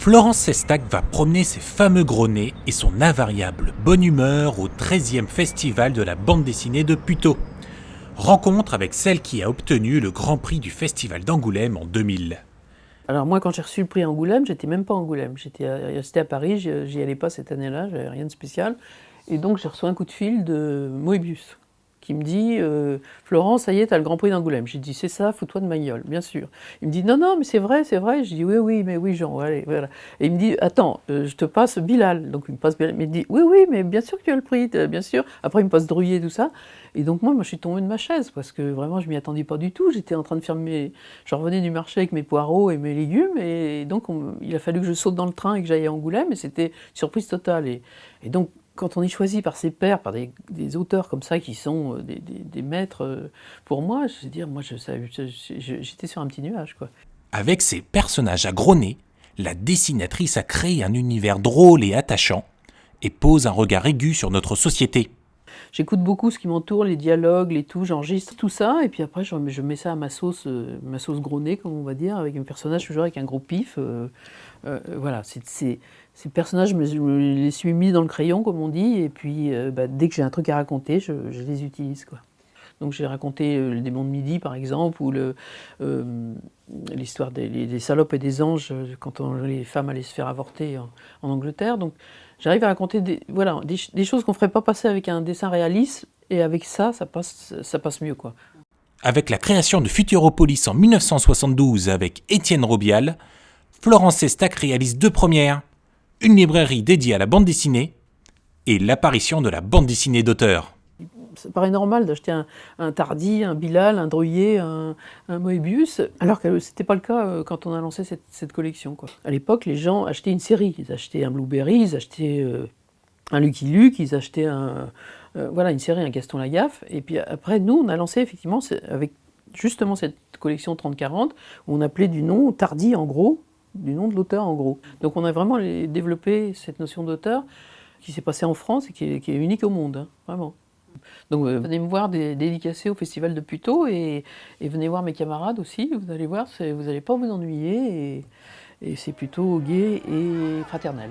Florence Sestac va promener ses fameux gros nez et son invariable bonne humeur au 13e festival de la bande dessinée de Puteaux. Rencontre avec celle qui a obtenu le Grand Prix du Festival d'Angoulême en 2000. Alors moi, quand j'ai reçu le prix Angoulême, j'étais même pas à Angoulême. J'étais restée à Paris, j'y allais pas cette année-là, j'avais rien de spécial. Et donc j'ai reçu un coup de fil de Moebius, qui me dit Florence, ça y est, t'as le Grand Prix d'Angoulême. J'ai dit c'est ça, fous-toi de ma gueule, bien sûr. Il me dit non, non, mais c'est vrai, c'est vrai. Je dis oui, mais oui, Jean, allez, voilà. Et il me dit attends, je te passe Bilal. Donc il me passe Bilal, mais il me dit oui, mais bien sûr que tu as le prix, bien sûr. Après il me passe Drouillet, tout ça. Et donc moi, je suis tombée de ma chaise parce que vraiment je m'y attendais pas du tout. J'étais en train de faire je revenais du marché avec mes poireaux et mes légumes et donc il a fallu que je saute dans le train et que j'aille à Angoulême et c'était surprise totale. Et donc quand on est choisi par ses pairs, par des auteurs comme ça qui sont des maîtres pour moi, je veux dire, moi j'étais sur un petit nuage, quoi. Avec ses personnages à gros nez, la dessinatrice a créé un univers drôle et attachant et pose un regard aigu sur notre société. J'écoute beaucoup ce qui m'entoure, les dialogues, les tout, j'enregistre tout ça, et puis après je mets ça à ma sauce gros nez, comme on va dire, avec un personnage toujours avec un gros pif. Voilà, ces personnages, je me les suis mis dans le crayon, comme on dit, et puis dès que j'ai un truc à raconter, je les utilise, quoi. Donc j'ai raconté le démon de midi, par exemple, ou l'histoire des salopes et des anges quand les femmes allaient se faire avorter en Angleterre. Donc j'arrive à raconter des choses qu'on ne ferait pas passer avec un dessin réaliste, et avec ça passe mieux, quoi. Avec la création de Futuropolis en 1972 avec Étienne Robial, Florence Sestac réalise deux premières, une librairie dédiée à la bande dessinée et l'apparition de la bande dessinée d'auteur. Ça paraît normal d'acheter un Tardy, un Bilal, un Drouillet, un Moebius, alors que ce n'était pas le cas quand on a lancé cette collection, quoi. À l'époque, les gens achetaient une série. Ils achetaient un Blueberry, ils achetaient un Lucky Luke, ils achetaient une série, un Gaston Lagaffe. Et puis après, nous, on a lancé effectivement avec justement cette collection 30-40, où on appelait du nom Tardy en gros, du nom de l'auteur en gros. Donc on a vraiment développé cette notion d'auteur qui s'est passée en France et qui est unique au monde, hein, vraiment. Donc venez me voir dédicacé au Festival de Puteaux et venez voir mes camarades aussi, vous allez voir, vous n'allez pas vous ennuyer et c'est plutôt gai et fraternel.